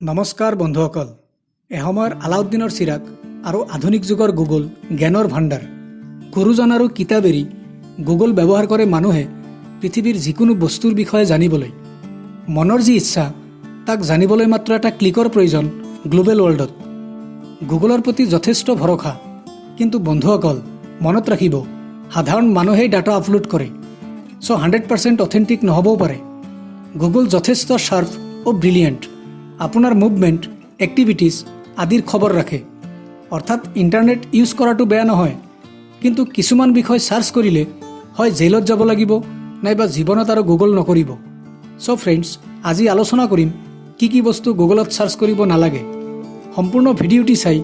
নমস্কাৰ বন্ধুসকল, এসময়ৰ আলাউদ্দিনৰ চিৰাগ আৰু আধুনিক যুগৰ গুগল জ্ঞানৰ ভাণ্ডাৰ। গুৰুজন আৰু কিতাপ এৰি গুগল ব্যৱহাৰ কৰে মানুহে পৃথিৱীৰ যিকোনো বস্তুৰ বিষয়ে জানিবলৈ। মনৰ যি ইচ্ছা তাক জানিবলৈ মাত্ৰ এটা ক্লিকৰ প্ৰয়োজন গ্লোবেল ৱৰ্ল্ডত। গুগলৰ প্ৰতি যথেষ্ট ভৰসা, কিন্তু বন্ধুসকল মনত ৰাখিব, সাধাৰণ মানুহেই ডাটা আপলোড কৰে, চ' 100% অথেণ্টিক নহ'বও পাৰে। গুগল যথেষ্ট শাৰ্প আৰু ব্ৰিলিয়েণ্ট। আপোনাৰ মুভমেণ্ট, এক্টিভিটিজ আদিৰ খবৰ ৰাখে। অৰ্থাৎ ইণ্টাৰনেট ইউজ কৰাটো বেয়া নহয়, কিন্তু কিছুমান বিষয় চাৰ্চ কৰিলে হয় জেইলত যাব লাগিব, নাইবা জীৱনত আৰু গুগল নকৰিব। চ' ফ্ৰেণ্ডছ, আজি আলোচনা কৰিম কি কি বস্তু গুগলত চাৰ্চ কৰিব নালাগে। সম্পূৰ্ণ ভিডিঅ'টি চাই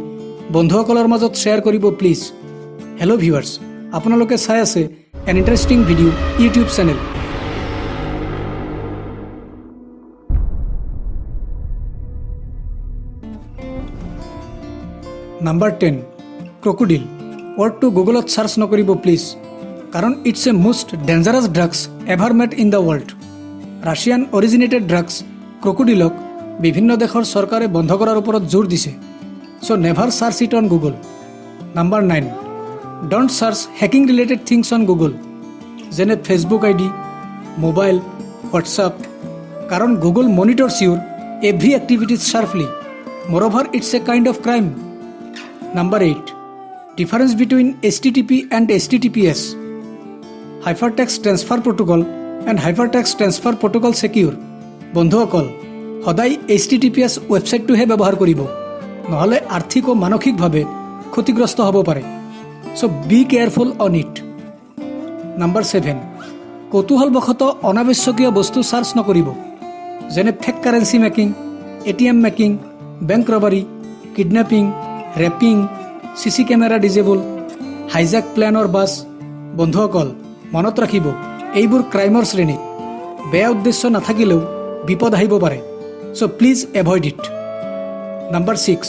বন্ধুসকলৰ মাজত শ্বেয়াৰ কৰিব প্লিজ। হেল্ল' ভিউৱাৰ্ছ, আপোনালোকে চাই আছে an interesting video' YouTube channel. Number 10, crocodile. ৱৰ্ডটো গুগলত চাৰ্চ নকৰিব প্লিজ, কাৰণ it's a most dangerous drugs ever made in the world. Russian originated drugs ক্ৰক'ডিলক বিভিন্ন দেশৰ চৰকাৰে বন্ধ কৰাৰ ওপৰত জোৰ দিছে। So' never search it on Google. Number 9, don't search hacking related things on Google, যেনে ফেচবুক ID, মোবাইল, হোৱাটছআপ, কাৰণ Google monitors your every activities sharply. Moreover it's a kind of crime. Number 8, difference between HTTP and HTTPS. Hypertext Transfer Protocol and Hypertext Transfer Protocol secure. বন্ধুসকল, সদায় HTTPS ৱেবছাইটটোহে ব্যৱহাৰ কৰিব, নহ'লে আৰ্থিক আৰু মানসিকভাৱে ক্ষতিগ্ৰস্ত হ'ব পাৰে। So' be careful on it. Number 7, কৌতূহলবশতঃ অনাৱশ্যকীয় বস্তু চাৰ্চ নকৰিব, যেনে fake currency making, ATM making, bank robbery, kidnapping, raping, CC camera disable, hijack প্লেনৰ বাছ। বন্ধুসকল মনত ৰাখিব, এইবোৰ ক্ৰাইমৰ শ্ৰেণী। বেয়া উদ্দেশ্য নাথাকিলেও বিপদ আহিব পাৰে, so' please avoid it. Number 6,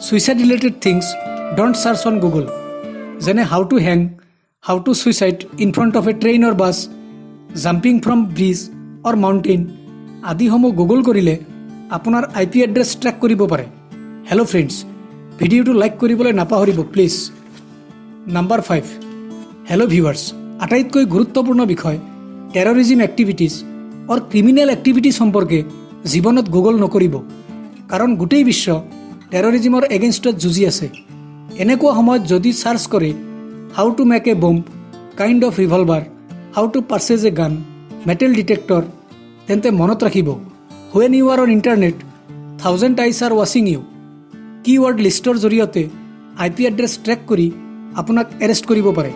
suicide related things don't search on Google, যেনে how to hang, how to suicide in front of a train or bus, jumping from bridge or mountain আদিসমূহ গুগল কৰিলে আপোনাৰ IP address track কৰিব পাৰে। Hello' friends, ভিডিঅ'টো like কৰিবলৈ নাপাহৰিব please. Number 5, hello' viewers, আটাইতকৈ গুৰুত্বপূৰ্ণ বিষয় টেৰৰিজিম এক্টিভিটিজ অৰ ক্ৰিমিনেল এক্টিভিটিজ সম্পৰ্কে জীৱনত গুগল নকৰিব, কাৰণ গোটেই বিশ্ব টেৰৰিজিমৰ এগেইনষ্টত যুঁজি আছে। এনেকুৱা সময়ত যদি চাৰ্চ কৰে how to make a bomb, kind of revolver, how to purchase a gun, metal detector, তেন্তে মনত ৰাখিব, when you are on internet 1000 eyes are ৱাচিং ইউ। কিৱৰ্ড লিষ্টৰ জৰিয়তে IP এড্ৰেছ ট্ৰেক কৰি আপোনাক এৰেষ্ট কৰিব পাৰে।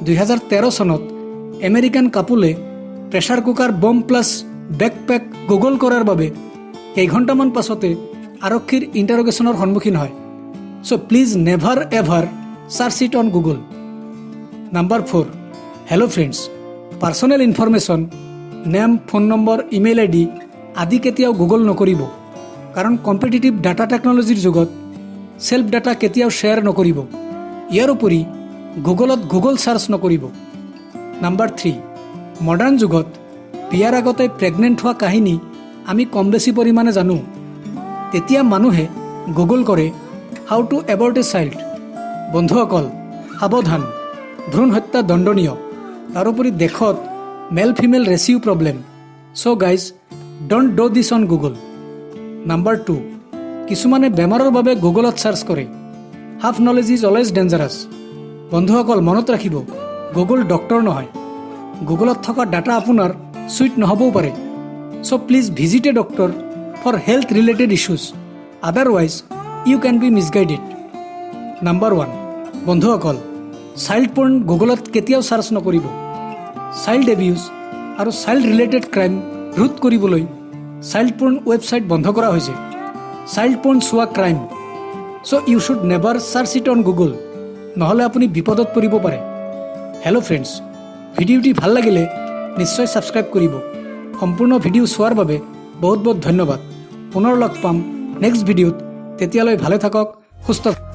2013 চনত আমেৰিকান কাপুলে pressure cooker bomb plus backpack Google কৰাৰ বাবে কেইঘণ্টামান পাছতে আৰক্ষীৰ ইণ্টাৰগেশ্যনৰ সন্মুখীন হয়। So' please never ever search it on Google. Number 4, hello' friends, personal information, name, phone number, email ID আদি কেতিয়াও গুগল নকৰিব, কাৰণ কম্পিটিটিভ ডাটা টেকন'লজিৰ যুগত চেল্ফ ডাটা কেতিয়াও শ্বেয়াৰ নকৰিব। ইয়াৰ উপৰি গুগলত গুগল চাৰ্চ নকৰিব। নাম্বাৰ 3, মডাৰ্ণ যুগত বিয়াৰ আগতে প্ৰেগনেণ্ট হোৱা কাহিনী আমি কম বেছি পৰিমাণে জানো। তেতিয়া মানুহে গুগল কৰে হাউ টু এবৰ্ট এ চাইল্ড। বন্ধুসকল সাৱধান, ভ্ৰূণ হত্যা দণ্ডনীয়। তাৰোপৰি দেশত male female ratio problem. So' guys don't do this on Google. Number 2, কিছুমানে বেমাৰৰ বাবে গুগলত চাৰ্চ কৰে। Half knowledge is always dangerous. বন্ধুসকল মনত ৰাখিব, গুগল ডক্তৰ নহয়। গুগলত থকা ডাটা আপোনাৰ চুইট নহ'বও পাৰে। So' please visit a doctor for health related issues, otherwise you can be misguided. Number 1, বন্ধুসকল চাইল্ড পৰ্ণ গুগলত কেতিয়াও চাৰ্চ নকৰিব। চাইল্ড এবিউজ আৰু চাইল্ড ৰিলেটেড ক্ৰাইম ৰোধ কৰিবলৈ চাইল্ড পৰ্ণ ৱেবছাইট বন্ধ কৰা হৈছে। চাইল্ড পৰ্ণ চোৱা crime, so' you should never search it on Google, নহ'লে আপুনি বিপদত পৰিব পাৰে। হেল্ল' ফ্ৰেণ্ডছ, ভিডিঅ'টি ভাল লাগিলে নিশ্চয় ছাবস্ক্ৰাইব কৰিব। সম্পূৰ্ণ ভিডিঅ' চোৱাৰ বাবে বহুত বহুত ধন্যবাদ। পুনৰ লগ পাম নেক্সট ভিডিঅ'ত। তেতিয়ালৈ ভালে থাকক, সুস্থ থাকক।